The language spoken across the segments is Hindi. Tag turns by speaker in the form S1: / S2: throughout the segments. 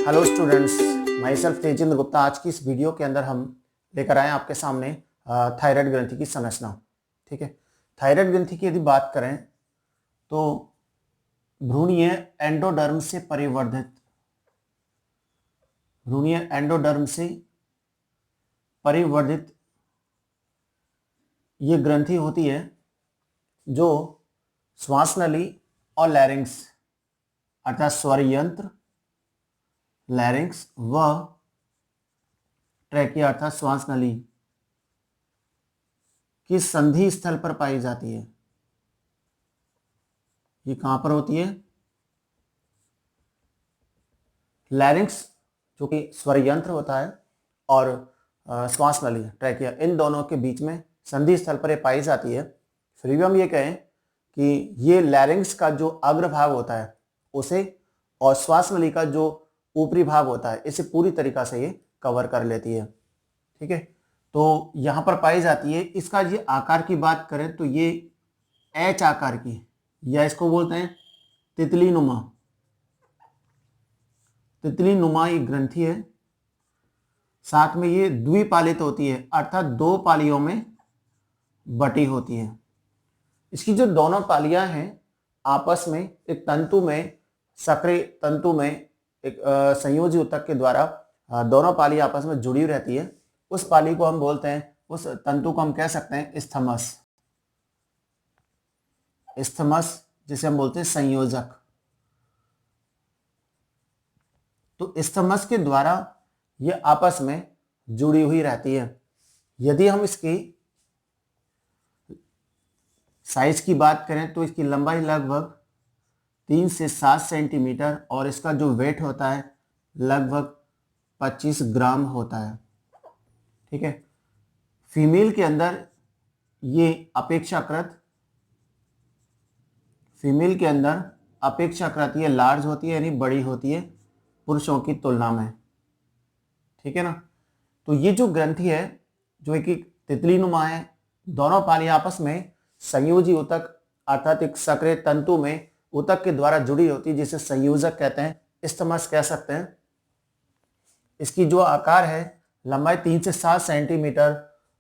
S1: Hello students, my self Tejinder Gupta. आज की इस वीडियो के अंदर हम लेकर आए आपके सामने थायराइड ग्रंथि की संरचना। ठीक है, थायराइड ग्रंथि की यदि बात करें तो भ्रूणीय एंडोडर्म से परिवर्धित ये ग्रंथि होती है जो श्वास नली और लैरिंक्स अर्थात स्वर यंत्र, लैरिंक्स व ट्रैकिया अर्थात श्वास नली की संधि स्थल पर पाई जाती है। ये कहां पर होती है? लैरिंक्स जो कि स्वर यंत्र होता है और श्वास नली ट्रैकिया, इन दोनों के बीच में संधि स्थल पर ये पाई जाती है। फिर भी हम ये कहें कि ये लैरिंक्स का जो अग्रभाग होता है उसे और श्वास नली का जो ऊपरी भाग होता है इसे पूरी तरीका से ये कवर कर लेती है। ठीक है, तो यहां पर पाई जाती है। इसका ये आकार की बात करें तो ये एच आकार की, या इसको बोलते हैं तितली नुमा ये ग्रंथि है। साथ में ये द्विपालित होती है अर्थात दो पालियों में बटी होती है। इसकी जो दोनों पालियां हैं आपस में एक तंतु में, सक्रिय तंतु में एक संयोजी ऊतक के द्वारा दोनों पाली आपस में जुड़ी रहती है। उस पाली को हम बोलते हैं, उस तंतु को हम कह सकते हैं इस्थमस, जिसे हम बोलते हैं संयोजक। तो इस्थमस के द्वारा ये आपस में जुड़ी हुई रहती है। यदि हम इसकी साइज की बात करें तो इसकी लंबाई लगभग 3 से 7 सेंटीमीटर और इसका जो वेट होता है लगभग 25 ग्राम होता है। ठीक है, फीमेल के अंदर ये अपेक्षाकृत ये लार्ज होती है, यानी बड़ी होती है पुरुषों की तुलना में। ठीक है ना। तो ये जो ग्रंथि है जो एक तितली नुमा है, दोनों पाली आपस में संयोजी ऊतक अर्थात एक सक्रिय तंतु में ऊतक के द्वारा जुड़ी होती है, जिसे संयोजक कहते हैं, इस्थमस कह सकते हैं। इसकी जो आकार है लंबाई 3 से 7 सेंटीमीटर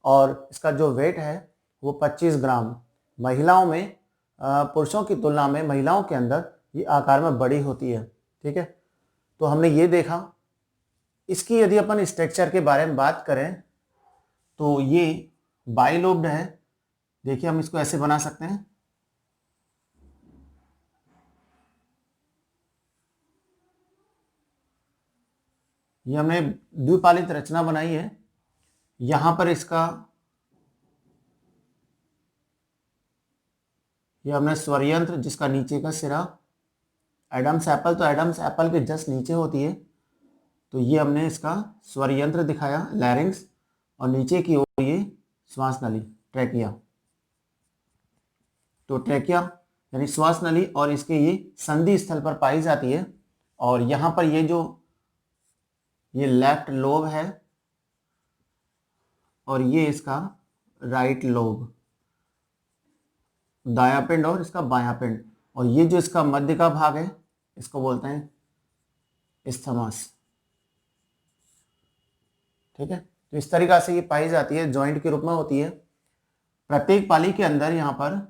S1: और इसका जो वेट है वो 25 ग्राम। महिलाओं में पुरुषों की तुलना में महिलाओं के अंदर ये आकार में बड़ी होती है। ठीक है, तो हमने ये देखा। इसकी यदि अपन स्ट्रक्चर के बारे में बात करें तो ये बाइलोब्ड है। देखिए, हम इसको ऐसे बना सकते हैं। ये हमने द्विपालित रचना बनाई है। यहां पर इसका ये हमने स्वर यंत्र, जिसका नीचे का सिरा एडम्स एप्पल, तो एडम्स एप्पल के जस्ट नीचे होती है, तो ये हमने इसका स्वर यंत्र दिखाया लैरिंक्स, और नीचे की ओर ये श्वास नली ट्रैकिया। तो ट्रैकिया यानी श्वास नली और इसके ये संधि स्थल पर पाई जाती है। और यहाँ पर ये लेफ्ट लोब है और ये इसका राइट लोब, दायां पिंड और इसका बायां पिंड, और ये जो इसका मध्य का भाग है इसको बोलते हैं इस्थमस। ठीक है, तो इस तरीका से ये पाई जाती है, जॉइंट के रूप में होती है। प्रत्येक पाली के अंदर यहाँ पर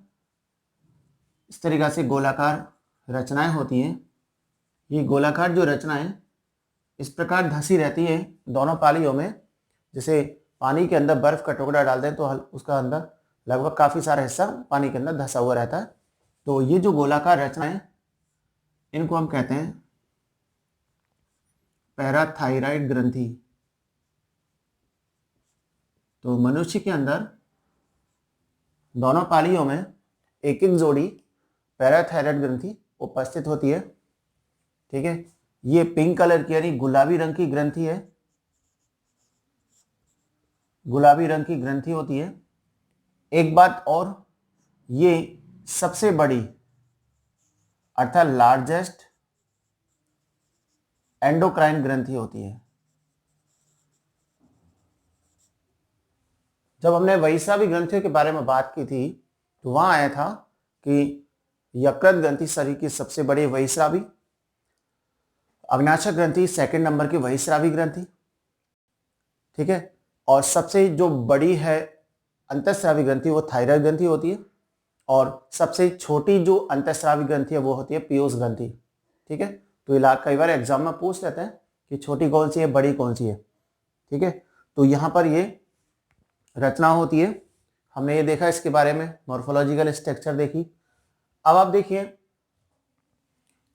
S1: इस तरीका से गोलाकार रचनाएं होती हैं। ये गोलाकार जो रचनाएं इस प्रकार धंसी रहती है दोनों पालियों में। जैसे पानी के अंदर बर्फ का टुकड़ा डाल दें तो उसका अंदर लगभग काफी सारा हिस्सा पानी के अंदर धंसा हुआ रहता है। तो ये जो गोलाकार रचनाएं इनको हम कहते हैं पैराथायराइड ग्रंथि। तो मनुष्य के अंदर दोनों पालियों में एक एक जोड़ी पैराथायराइड ग्रंथि उपस्थित होती है। ठीक है, ये पिंक कलर की यानी गुलाबी रंग की ग्रंथि है, गुलाबी रंग की ग्रंथि होती है। एक बात और, ये सबसे बड़ी अर्थात लार्जेस्ट एंडोक्राइन ग्रंथि होती है। जब हमने वैश्रावी ग्रंथियों के बारे में बात की थी तो वहां आया था कि यकृत ग्रंथि शरीर की सबसे बड़ी वैश्रावी अग्नाशय ग्रंथि सेकंड नंबर की बहिस्रावी ग्रंथि, ठीक है। और सबसे जो बड़ी है अंतःस्रावी ग्रंथि वो थायराइड ग्रंथि होती है, और सबसे छोटी जो अंतःस्रावी ग्रंथि है वो होती है पीयूष ग्रंथि, ठीक है। तो ये कई बार एग्जाम में पूछ लेते हैं कि छोटी कौन सी है, बड़ी कौन सी है, ठीक है। तो यहाँ पर ये रचना होती है, हमने ये देखा इसके बारे में, मॉर्फोलॉजिकल स्ट्रक्चर देखी। अब आप देखिए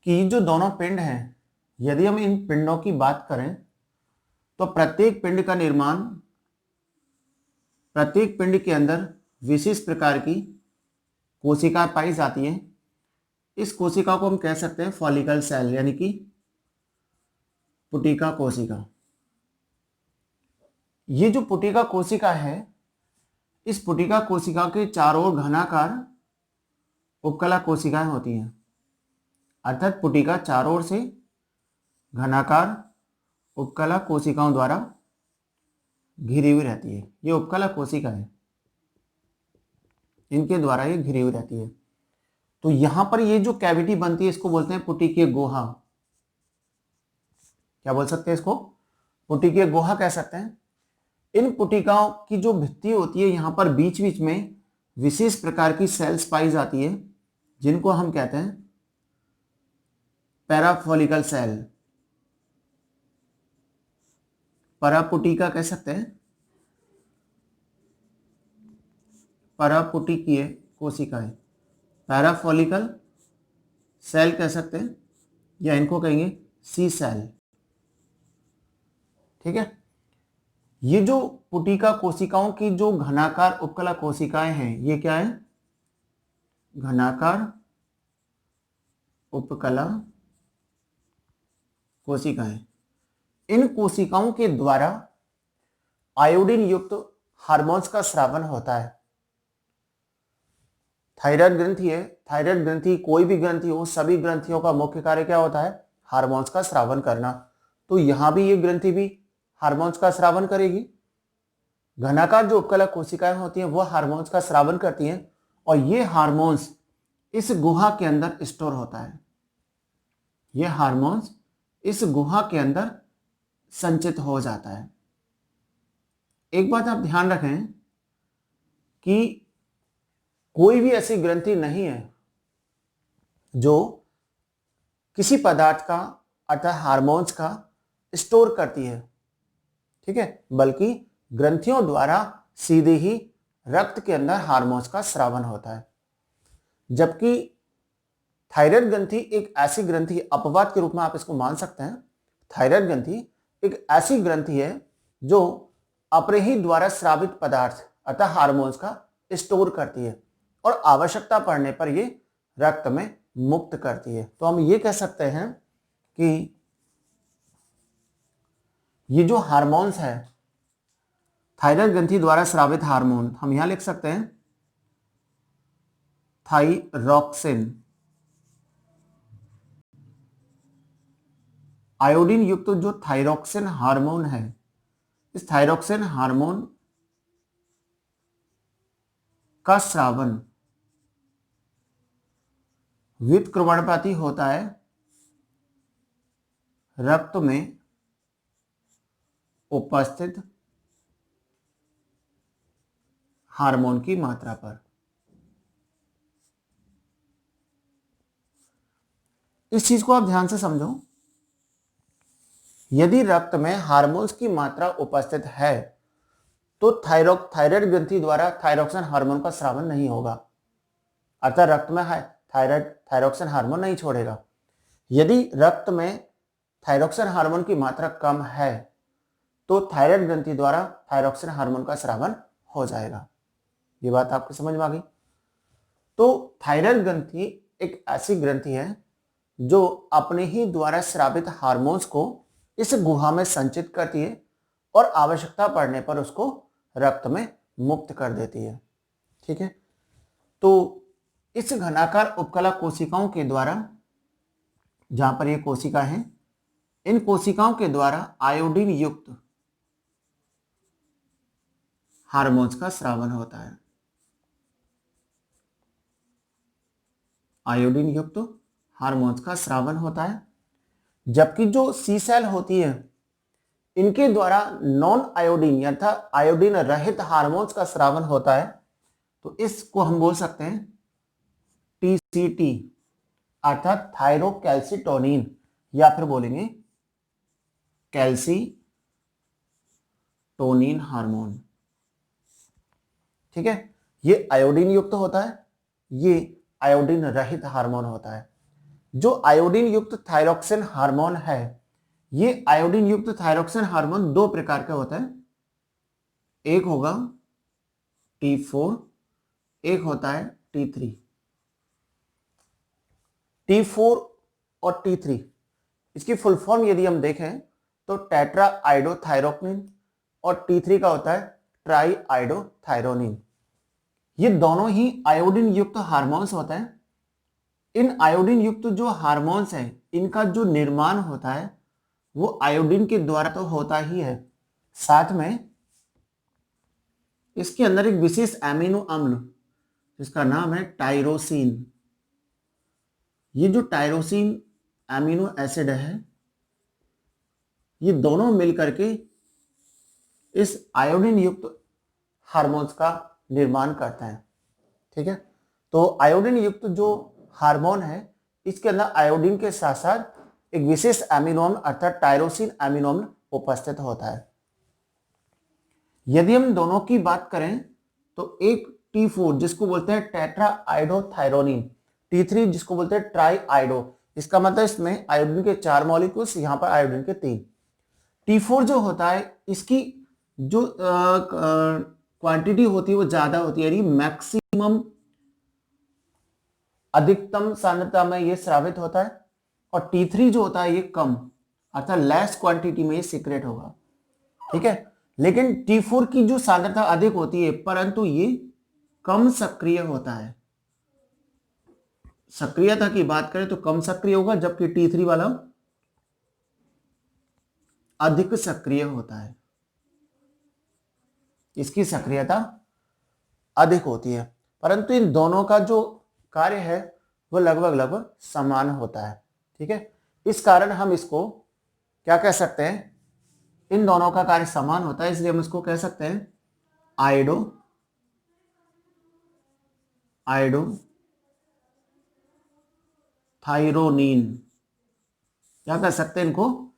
S1: कि जो दोनों पिंड हैं, यदि हम इन पिंडों की बात करें तो प्रत्येक पिंड का निर्माण, प्रत्येक पिंड के अंदर विशेष प्रकार की कोशिका पाई जाती है। इस कोशिका को हम कह सकते हैं फॉलिकल सेल, यानी कि पुटिका कोशिका। ये जो पुटिका कोशिका है, इस पुटिका कोशिका के चारों ओर घनाकार उपकला कोशिकाएं होती हैं, अर्थात पुटिका चारों ओर से घनाकार उपकला कोशिकाओं द्वारा घिरी हुई रहती है। ये उपकला कोशिका है, इनके द्वारा ये घिरी हुई रहती है। तो यहां पर ये जो कैविटी बनती है इसको बोलते हैं पुटिकीय गुहा। क्या बोल सकते हैं इसको? पुटिकीय गुहा कह सकते हैं। इन पुटिकाओं की जो भित्ति होती है, यहां पर बीच बीच में विशेष प्रकार की सेल्स पाई जाती है, जिनको हम कहते हैं पैराफोलिकल सेल, परापुटिका कह सकते हैं, परापुटिकीय कोशिकाएं, पैराफोलिकल सेल कह सकते हैं, या इनको कहेंगे सी सेल, ठीक है। ये जो पुटिका कोशिकाओं की जो घनाकार उपकला कोशिकाएं हैं, ये क्या है? घनाकार उपकला कोशिकाएं। इन कोशिकाओं के द्वारा आयोडीन युक्त हार्मोन्स का स्रावन होता है। थायराइड ग्रंथि है, थायराइड ग्रंथि कोई भी ग्रंथि हो, सभी ग्रंथियों का मुख्य कार्य क्या होता है? हार्मोन्स का स्रावन करना। तो यहां भी ये ग्रंथि भी हार्मोन्स का स्रावन करेगी। घनाकार जो उपकला कोशिकाएं होती हैं वो हार्मोन्स का स्रावन करती हैं, और ये हार्मोन्स इस गुहा के अंदर स्टोर होता है। ये हार्मोन्स इस गुहा के अंदर संचित हो जाता है। एक बात आप ध्यान रखें कि कोई भी ऐसी ग्रंथि नहीं है जो किसी पदार्थ का अर्थात हार्मोन्स का स्टोर करती है, ठीक है, बल्कि ग्रंथियों द्वारा सीधे ही रक्त के अंदर हार्मोन्स का स्रावन होता है। जबकि थायराइड ग्रंथि एक ऐसी ग्रंथि, अपवाद के रूप में आप इसको मान सकते हैं, थायराइड ग्रंथि एक ऐसी ग्रंथि है जो अपने ही द्वारा स्रावित पदार्थ अर्थात हार्मोन्स का स्टोर करती है, और आवश्यकता पड़ने पर ये रक्त में मुक्त करती है। तो हम ये कह सकते हैं कि ये जो हार्मोन्स है, थायराइड ग्रंथि द्वारा स्रावित हार्मोन, हम यहां लिख सकते हैं थाइरोक्सिन। आयोडीन युक्त जो थाइरोक्सिन हार्मोन है, इस थाइरोक्सिन हार्मोन का स्रावन व्युत्क्रमणपाती होता है रक्त में उपस्थित हार्मोन की मात्रा पर। इस चीज को आप ध्यान से समझो, यदि रक्त में हार्मोन्स की मात्रा उपस्थित है तो थायराइड ग्रंथि द्वारा थाइरोक्सिन हार्मोन का स्रावन नहीं होगा, अर्थात रक्त में थाइरोक्सिन हार्मोन नहीं छोड़ेगा। यदि रक्त में थाइरोक्सिन हार्मोन की मात्रा कम है तो थायराइड ग्रंथि द्वारा थाइरोक्सिन हार्मोन का स्रावन हो जाएगा। ये बात आपको समझ में आ गई? तो थायराइड ग्रंथि एक ऐसी ग्रंथि है जो अपने ही द्वारा स्रावित हार्मोन्स को इस गुहा में संचित करती है, और आवश्यकता पड़ने पर उसको रक्त में मुक्त कर देती है, ठीक है। तो इस घनाकार उपकला कोशिकाओं के द्वारा, जहां पर ये कोशिका है, इन कोशिकाओं के द्वारा आयोडीन युक्त हार्मोन्स का स्रावन होता है। आयोडीन युक्त हार्मोन्स का स्रावन होता है, जबकि जो सी सेल होती है इनके द्वारा नॉन आयोडीन या आयोडीन रहित हार्मोन्स का स्रावन होता है, तो इसको हम बोल सकते हैं टीसीटी अर्थात थायरोकैल्सिटोनिन, या फिर बोलेंगे कैल्सीटोनिन हार्मोन। ठीक है, ये आयोडीन युक्त होता है, ये आयोडीन रहित हार्मोन होता है। जो आयोडीन युक्त थायरोक्सिन हार्मोन है, ये आयोडीन युक्त थायरोक्सिन हार्मोन दो प्रकार का होता है, एक होगा T4, एक होता है T3। T4 और T3 इसकी फुल फॉर्म यदि हम देखें तो टेट्रा आइडोथायरोक्सिन, और T3 का होता है ट्राई आइडोथायरोनिन। ये दोनों ही आयोडीन युक्त हार्मोन्स होते हैं। इन आयोडीन युक्त जो हार्मोन्स हैं, इनका जो निर्माण होता है वो आयोडीन के द्वारा तो होता ही है, साथ में इसके अंदर एक विशेष एमिनो अम्ल जिसका नाम है टायरोसिन। ये जो टायरोसिन एमिनो एसिड है, ये दोनों मिलकर के इस आयोडीन युक्त हार्मोन्स का निर्माण करते हैं। ठीक है, तो आयोडीन युक्त जो हार्मोन है इसके अंदर आयोडीन के साथ साथ एक विशेष एमिनो अम्ल अर्थात टायरोसिन एमिनो अम्ल उपस्थित होता है। यदि हम दोनों की बात करें तो एक T4 जिसको बोलते हैं टेट्रा आइडोथायरोनिन, T3 जिसको बोलते हैं ट्राई आइडो, इसका मतलब इसमें आयोडीन के 4 मॉलिक्यूल्स, यहां पर आयोडीन के 3। T4 जो होता है इसकी जो क्वांटिटी होती है वो ज्यादा होती है, यानी मैक्सिमम अधिकतम सांद्रता में ये स्रावित होता है, और T3 जो होता है ये कम अर्थात लेस क्वांटिटी में ये सीक्रेट होगा। ठीक है, लेकिन T4 की जो सांद्रता अधिक होती है परंतु ये कम सक्रिय होता है। सक्रियता की बात करें तो कम सक्रिय होगा, जबकि T3 वाला अधिक सक्रिय होता है, इसकी सक्रियता अधिक होती है, परंतु इन दोनों का जो कार्य है वो लगभग समान होता है। ठीक है, इस कारण हम इसको क्या कह सकते हैं, इन दोनों का कार्य समान होता है, इसलिए हम इसको कह सकते हैं आइडोथायरोनिन। क्या कह सकते हैं इनको,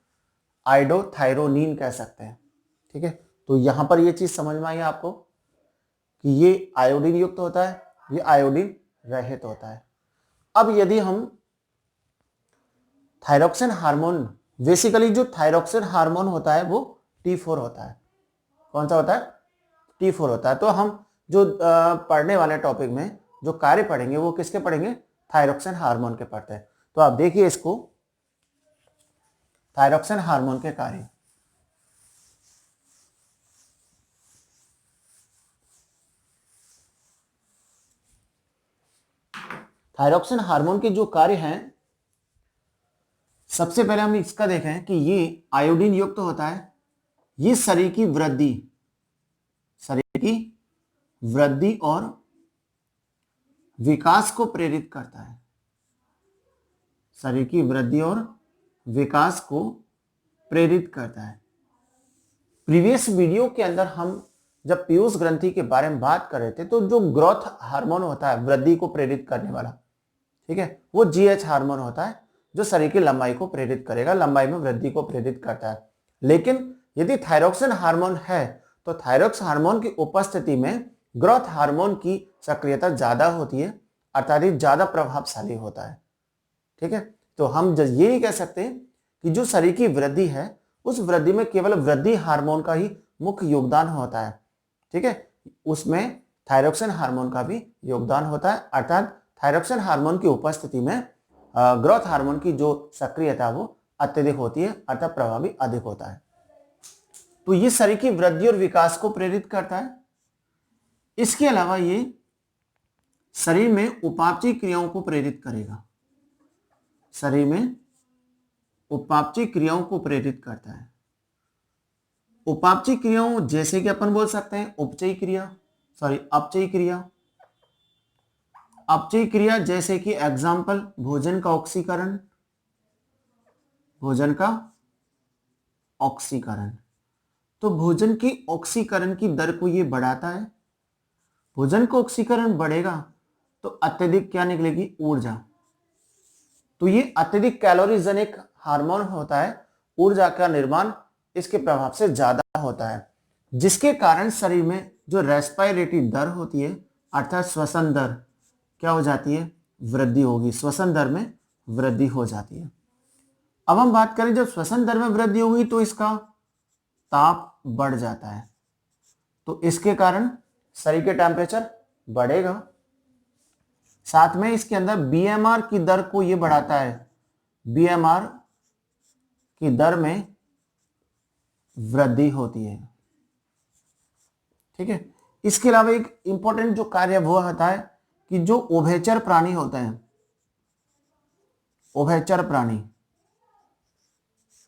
S1: आइडोथायरोनिन कह सकते हैं। ठीक है, तो यहां पर ये चीज समझ में आई आपको कि ये आयोडीन युक्त होता है, ये आयोडीन रहित होता है। अब यदि हम थायरोक्सिन हार्मोन, बेसिकली जो थायरोक्सिन हार्मोन होता है वो T4 होता है। कौन सा होता है, T4 होता है। तो हम जो पढ़ने वाले टॉपिक में जो कार्य पढ़ेंगे वो किसके पढ़ेंगे, थायरोक्सिन हार्मोन के पढ़ते हैं। तो आप देखिए इसको, थायरोक्सिन हार्मोन के कार्य। थायरोक्सिन हार्मोन के जो कार्य हैं, सबसे पहले हम इसका देखें कि ये आयोडीन युक्त होता है, ये शरीर की वृद्धि और विकास को प्रेरित करता है। शरीर की वृद्धि और विकास को प्रेरित करता है। प्रीवियस वीडियो के अंदर हम जब पीयूष ग्रंथि के बारे में बात कर रहे थे तो जो ग्रोथ हार्मोन होता है वृद्धि को प्रेरित करने वाला, ठीक है, वो GH हार्मोन होता है जो शरीर की लंबाई को प्रेरित करेगा, लंबाई में वृद्धि को प्रेरित करता है। लेकिन यदि थायरोक्सिन हार्मोन है तो थायरोक्सिन हार्मोन की उपस्थिति में ग्रोथ हार्मोन की सक्रियता ज्यादा होती है, अर्थात ज्यादा प्रभावशाली होता है। ठीक है, तो हम ये नहीं कह सकते कि जो शरीर की वृद्धि है उस वृद्धि में केवल वृद्धि हार्मोन का ही मुख्य योगदान होता है। ठीक है, उसमें थायरोक्सिन हार्मोन का भी योगदान होता है, अर्थात थायरोक्सिन हार्मोन की उपस्थिति में ग्रोथ हार्मोन की जो सक्रियता वो अत्यधिक होती है, अर्थात प्रभाव भी अधिक होता है। तो ये शरीर की वृद्धि और विकास को प्रेरित करता है। इसके अलावा ये शरीर में उपापचय क्रियाओं को प्रेरित करेगा, शरीर में उपापचय क्रियाओं को प्रेरित करता है। उपापचय क्रियाओं जैसे कि अपन बोल सकते हैं अपचयी क्रिया, अपचयी क्रिया जैसे कि एग्जाम्पल भोजन का ऑक्सीकरण, भोजन का ऑक्सीकरण। तो भोजन की ऑक्सीकरण की दर को ये बढ़ाता है। भोजन का ऑक्सीकरण बढ़ेगा तो अत्यधिक क्या निकलेगी, ऊर्जा। तो ये अत्यधिक कैलोरी जनिक हार्मोन होता है, ऊर्जा का निर्माण इसके प्रभाव से ज्यादा होता है, जिसके कारण शरीर में जो रेस्पिरेटरी दर होती है अर्थात श्वसन दर क्या हो जाती है, वृद्धि होगी। श्वसन दर में वृद्धि हो जाती है। अब हम बात करें, जब श्वसन दर में वृद्धि होगी तो इसका ताप बढ़ जाता है, तो इसके कारण शरीर के टेम्परेचर बढ़ेगा। साथ में इसके अंदर बीएमआर की दर को यह बढ़ाता है, बीएमआर की दर में वृद्धि होती है। ठीक है। इसके अलावा एक इंपॉर्टेंट जो कार्य वो होता है कि जो उभयचर प्राणी होते हैं, उभयचर प्राणी,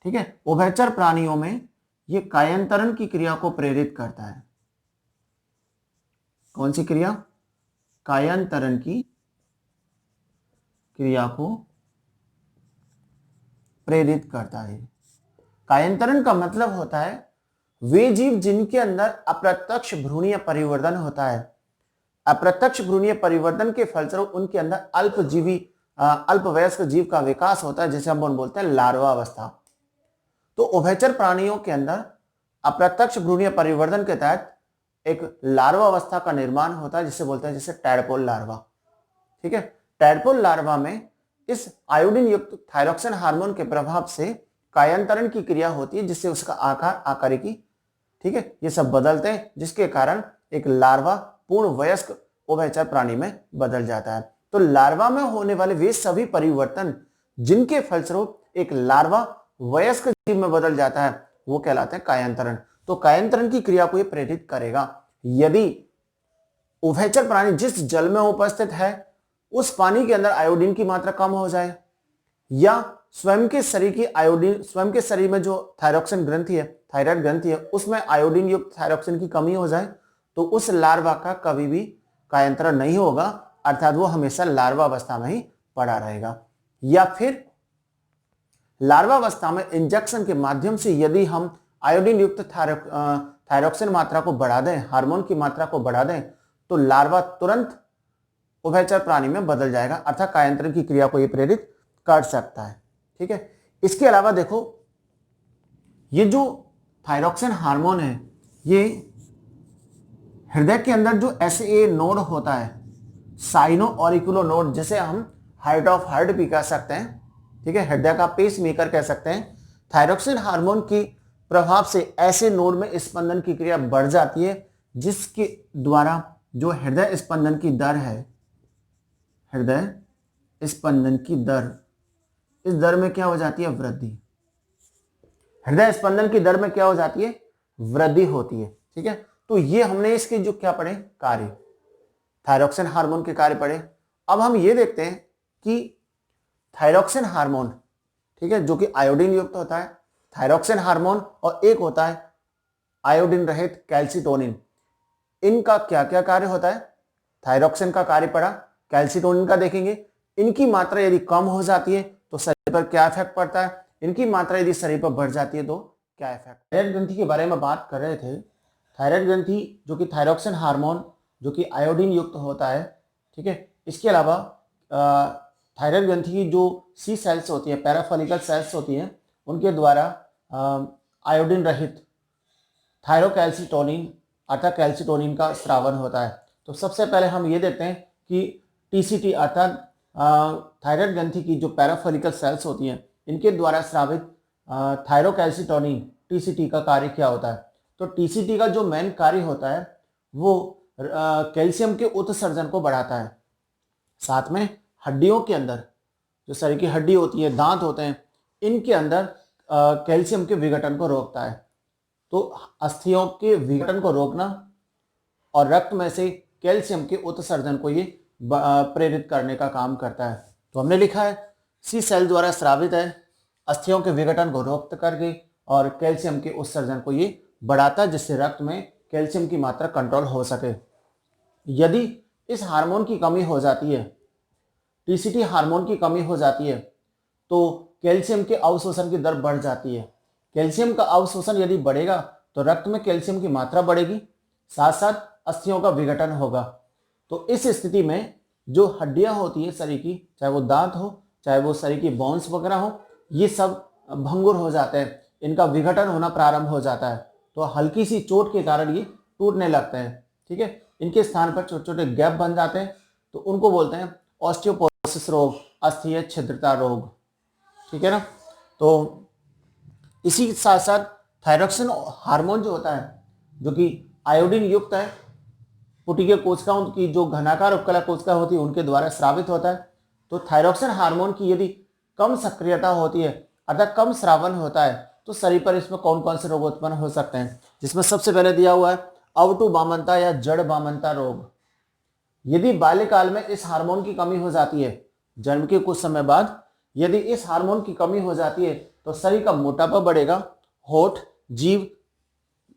S1: ठीक है, उभयचर प्राणियों में ये कायांतरण की क्रिया को प्रेरित करता है। कौन सी क्रिया, कायांतरण की क्रिया को प्रेरित करता है। कायांतरण का मतलब होता है वे जीव जिनके अंदर अप्रत्यक्ष भ्रूणीय परिवर्तन होता है। अप्रत्यक्ष भ्रूणीय परिवर्तन के फलस्वरूप उनके अंदर अल्पजीवी अल्पवयस्क जीव का विकास होता है, जिसे हम बोलते हैं लार्वा अवस्था। तो उभयचर प्राणियों के अंदर अप्रत्यक्ष भ्रूणीय परिवर्तन के तहत एक लार्वा अवस्था का निर्माण होता है, जिसे बोलते हैं जैसे टैडपोल लार्वा। ठीक है। टैडपोल लार्वा में इस आयोडीन युक्त थायरॉक्सिन हार्मोन के प्रभाव से कायांतरण की क्रिया होती है, जिससे उसका आकार, आकारिकी, ठीक है, ये सब बदलते हैं, जिसके कारण एक लार्वा पूर्ण वयस्क उभयचर प्राणी में बदल जाता है। तो लार्वा में होने वाले वे सभी परिवर्तन जिनके फलस्वरूप एक लार्वा वयस्क जीव में बदल जाता है वो कहलाते हैं कायांतरण। तो कायांतरण की क्रिया को ये प्रेरित करेगा। यदि उभयचर प्राणी जिस जल में उपस्थित है उस पानी के अंदर आयोडीन की मात्रा कम हो जाए, या स्वयं के शरीर की आयोडीन, स्वयं के शरीर में जो थायरॉक्सिन ग्रंथि है, थायराइड ग्रंथि है, उसमें आयोडीन युक्त थायरॉक्सिन की कमी हो जाए तो उस लार्वा का कभी भी कायांतरण नहीं होगा, अर्थात वो हमेशा लार्वा अवस्था में ही पड़ा रहेगा। या फिर लार्वा अवस्था में इंजेक्शन के माध्यम से यदि हम आयोडीन युक्त थायरॉक्सिन मात्रा को बढ़ा दें, हार्मोन की मात्रा को बढ़ा दें, तो लार्वा तुरंत उभयचर प्राणी में बदल जाएगा, अर्थात कायांतरण की क्रिया को यह प्रेरित कर सकता है। ठीक है। इसके अलावा देखो, ये जो थायरॉक्सिन हार्मोन है ये हृदय के अंदर जो एसए नोड होता है, साइनो ऑरिकुलो नोड, जिसे हम हार्ट ऑफ हार्ट भी कह सकते हैं, ठीक है, हृदय का पेस मेकर कह सकते हैं। थायरॉक्सिन हार्मोन की प्रभाव से ऐसे नोड में स्पंदन की क्रिया बढ़ जाती है, जिसके द्वारा जो हृदय स्पंदन की दर है, हृदय स्पंदन की दर, इस दर में क्या हो जाती है, वृद्धि। हृदय स्पंदन की दर में क्या हो जाती है, वृद्धि होती है। ठीक है। तो ये हमने इसके जो क्या पढ़े, कार्य, थायरॉक्सिन हार्मोन के कार्य पढ़े। अब हम ये देखते हैं कि थायरॉक्सिन हार्मोन, ठीक है, जो कि आयोडीन युक्त होता है, थायरॉक्सिन हार्मोन, और एक होता है आयोडीन रहित कैल्सिटोनिन, इनका क्या क्या कार्य होता है। थायरॉक्सिन का कार्य पढ़ा, कैल्सिटोनिन का देखेंगे। इनकी मात्रा यदि कम हो जाती है तो शरीर पर क्या इफेक्ट पड़ता है, इनकी मात्रा यदि शरीर पर बढ़ जाती है तो क्या इफेक्ट। थायराइड ग्रंथि के बारे में बात कर रहे थे। थायराइड ग्रंथि जो कि थायरॉक्सिन हार्मोन जो कि आयोडीन युक्त होता है, ठीक है। इसके अलावा थायराइड ग्रंथि की जो सी सेल्स होती है, पैराफोलिकल सेल्स होती हैं, उनके द्वारा आयोडीन रहित थायरोकैल्सिटोनिन अर्थात कैल्सिटोनिन का स्रावन होता है। तो सबसे पहले हम ये देखते हैं कि टीसीटी अर्थात थायराइड ग्रंथि की जो पैराफोलिकल सेल्स होती हैं, इनके द्वारा स्रावित थायरोकैल्सिटोनिन टीसीटी का कार्य क्या होता है। तो टीसीटी का जो मेन कार्य होता है वो कैल्शियम के उत्सर्जन को बढ़ाता है। साथ में हड्डियों के अंदर, जो शरीर की हड्डी होती है, दांत होते हैं, इनके अंदर कैल्शियम के विघटन को रोकता है। तो अस्थियों के विघटन को रोकना और रक्त में से कैल्शियम के उत्सर्जन को ये प्रेरित करने का काम करता है। तो हमने लिखा है सी सेल द्वारा स्रावित है, अस्थियों के विघटन को रोक करके और कैल्शियम के उत्सर्जन को ये बढ़ाता है, जिससे रक्त में कैल्शियम की मात्रा कंट्रोल हो सके। यदि इस हार्मोन की कमी हो जाती है, टीसीटी हार्मोन की कमी हो जाती है, तो कैल्शियम के अवशोषण की दर बढ़ जाती है। कैल्शियम का अवशोषण यदि बढ़ेगा तो रक्त में कैल्शियम की मात्रा बढ़ेगी, साथ साथ अस्थियों का विघटन होगा। तो इस स्थिति में जो हड्डियां होती है शरीर की, चाहे वो दांत हो, चाहे वो शरीर की बोन्स वगैरह हो, ये सब भंगुर हो जाते हैं, इनका विघटन होना प्रारंभ हो जाता है। तो हल्की सी चोट के कारण ये टूटने लगते हैं। ठीक है, इनके स्थान पर छोटे छोटे गैप बन जाते हैं, तो उनको बोलते हैं ऑस्टियोपोरोसिस रोग, अस्थीय छिद्रता रोग। ठीक है ना। तो इसी साथ साथ थायरॉक्सिन हार्मोन जो होता है, जो कि आयोडीन युक्त है, पुटिके कोशिकाओं की जो घनाकार उपकला कोशिका होती है उनके द्वारा स्रावित होता है। तो थायरॉक्सिन हार्मोन की यदि कम सक्रियता होती है अर्थात कम स्रावन होता है, तो शरीर पर इसमें कौन कौन से रोग उत्पन्न हो सकते हैं, जिसमें सबसे पहले दिया हुआ है अवटु वामनता या जड़ वामनता रोग। यदि बाल्यकाल में इस हार्मोन की कमी हो जाती है, जन्म के कुछ समय बाद यदि इस हार्मोन की कमी हो जाती है तो शरीर का मोटापा बढ़ेगा, होठ जीभ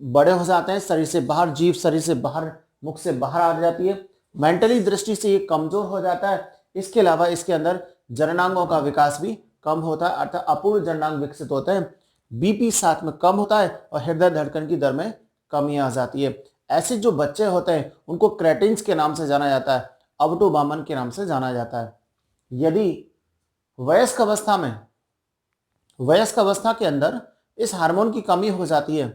S1: बड़े हो जाते हैं, शरीर से बाहर जीभ शरीर से बाहर मुख से बाहर आ जाती है, मेंटली दृष्टि से ये कमजोर हो जाता है। इसके अलावा इसके अंदर जननांगों का विकास भी कम होता है, अर्थात अपूर्ण जननांग विकसित होते हैं, बीपी साथ में कम होता है और हृदय धड़कन की दर में कमी आ जाती है। ऐसे जो बच्चे होते हैं उनको क्रेटिन्स के नाम से जाना जाता है, अवटु वामन के नाम से जाना जाता है। यदि वयस्क अवस्था के अंदर इस हार्मोन की कमी हो जाती है,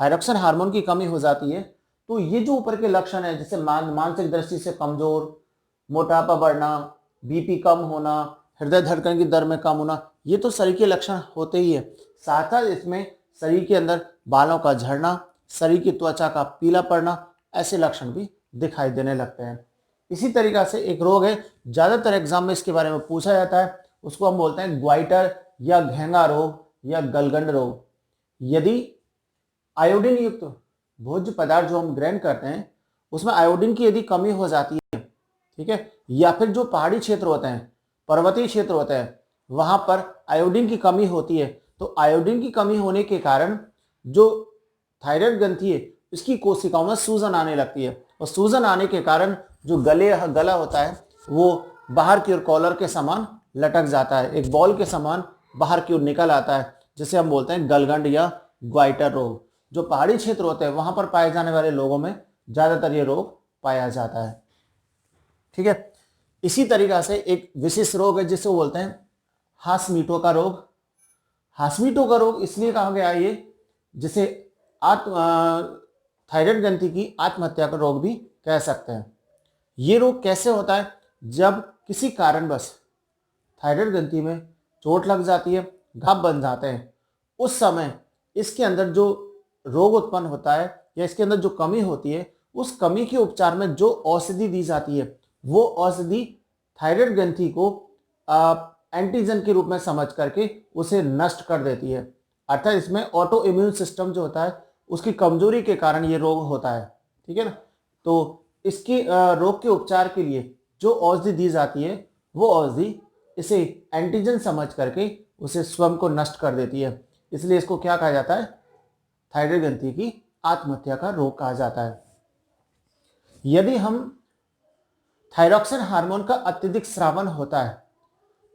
S1: थायरॉक्सिन हार्मोन की कमी हो जाती है, तो ये जो ऊपर के लक्षण है, जैसे मानसिक दृष्टि से कमजोर, मोटापा बढ़ना, बीपी कम होना, हृदय धड़कन की दर में कम होना, ये तो शरीर के लक्षण होते ही है। साथ साथ इसमें शरीर के अंदर बालों का झड़ना, शरीर की त्वचा का पीला पड़ना, ऐसे लक्षण भी दिखाई देने लगते हैं। इसी तरीका से एक रोग है, ज्यादातर एग्जाम में इसके बारे में पूछा जाता है, उसको हम बोलते हैं ग्वाइटर या घेंगा रोग या गलगंड रोग। यदि आयोडीन युक्त भोज्य पदार्थ जो हम ग्रहण करते हैं उसमें आयोडीन की यदि कमी हो जाती है, ठीक है, या फिर जो पहाड़ी क्षेत्र होते हैं, पर्वतीय क्षेत्र होते हैं, वहां पर आयोडीन की कमी होती है, तो आयोडीन की कमी होने के कारण जो थायराइड ग्रंथि है इसकी कोशिकाओं में सूजन आने लगती है, और सूजन आने के कारण जो गला होता है वो बाहर की ओर कॉलर के समान लटक जाता है, एक बॉल के समान बाहर की ओर निकल आता है, जिसे हम बोलते हैं गलगंड या ग्वाइटर रोग। जो पहाड़ी क्षेत्र होते हैं वहां पर पाए जाने वाले लोगों में ज्यादातर ये रोग पाया जाता है। ठीक है, इसी तरीका से एक विशेष रोग है जिसे बोलते हैं हास्मीटो का रोग। हास्मीटो का रोग इसलिए कहा गया ये, जिसे थायराइड ग्रंथि की आत्महत्या का रोग भी कह सकते हैं। ये रोग कैसे होता है, जब किसी कारणवश थायराइड ग्रंथि में चोट लग जाती है, घाव बन जाते हैं, उस समय इसके अंदर जो रोग उत्पन्न होता है या इसके अंदर जो कमी होती है, उस कमी के उपचार में जो औषधि दी जाती है वो औषधि थायराइड ग्रंथि को एंटीजन के रूप में समझ करके उसे नष्ट कर देती है। अर्थात इसमें ऑटो इम्यून सिस्टम जो होता है उसकी कमजोरी के कारण ये रोग होता है। ठीक है ना। तो इसके रोग के उपचार के लिए जो औषधि दी जाती है वो औषधि इसे एंटीजन समझ करके उसे स्वयं को नष्ट कर देती है, इसलिए इसको क्या कहा जाता है, थायराइड ग्रंथि की आत्महत्या का रोग कहा जाता है। यदि हम थायरॉक्सिन हार्मोन का अत्यधिक स्रावन होता है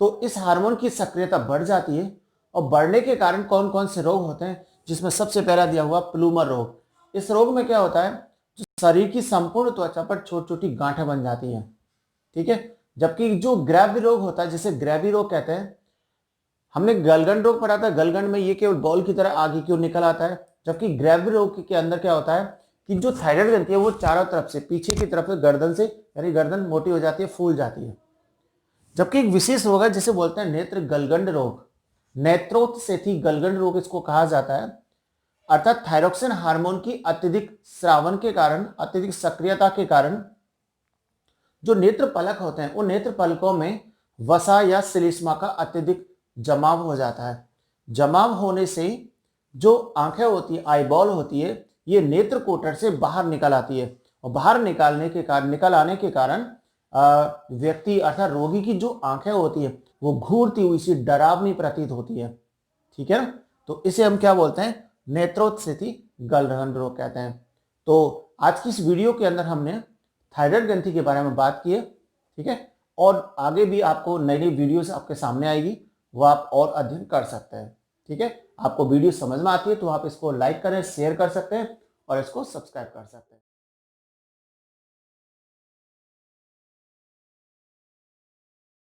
S1: तो इस हार्मोन की सक्रियता बढ़ जाती है, और बढ़ने के कारण कौन कौन से रोग होते हैं, जिसमें सबसे पहला दिया हुआ प्लूमर रोग। इस रोग में क्या होता है, जो शरीर की संपूर्ण त्वचा पर छोटी छोटी गांठें बन जाती हैं। ठीक है, जबकि जो ग्रैवी रोग होता है, जिसे ग्रैवी रोग कहते हैं, हमने गलगंड रोग पढ़ा था, गलगंड में ये केवल बॉल की तरह आगे की ओर निकल आता है, जबकि ग्रैवी रोग के अंदर क्या होता है कि जो थायराइड ग्रंथि है वो चारों तरफ से, पीछे की तरफ से गर्दन से, यानी गर्दन मोटी हो जाती है, फूल जाती है। जबकि एक विशेष रोग है जिसे बोलते हैं नेत्र गलगंड रोग, नेत्रोत्सेथी गलगंड रोग इसको कहा जाता है। अर्थात थायरॉक्सिन हार्मोन की अत्यधिक स्रावन के कारण, अत्यधिक सक्रियता के कारण जो नेत्र पलक होते हैं उन नेत्र पलकों में वसा या श्लेष्मा का अत्यधिक जमाव हो जाता है। जमाव होने से जो आंखें होती है, आईबॉल होती है, ये नेत्र कोटर से बाहर निकल आती है, और बाहर निकल आने के कारण व्यक्ति अर्थात रोगी की जो आंखें होती है वो घूरती हुई सी डरावनी प्रतीत होती है। ठीक है ना। तो इसे हम क्या बोलते हैं, नेत्रोत्सेथी गलगंड रोग कहते हैं। तो आज की इस वीडियो के अंदर हमने थायराइड ग्रंथि के बारे में बात की है। ठीक है, और आगे भी आपको नई नई वीडियोस आपके सामने आएगी, वो आप और अध्ययन कर सकते हैं। ठीक है, आपको वीडियो समझ में आती है तो आप इसको लाइक करें, शेयर कर सकते हैं और इसको सब्सक्राइब कर सकते हैं।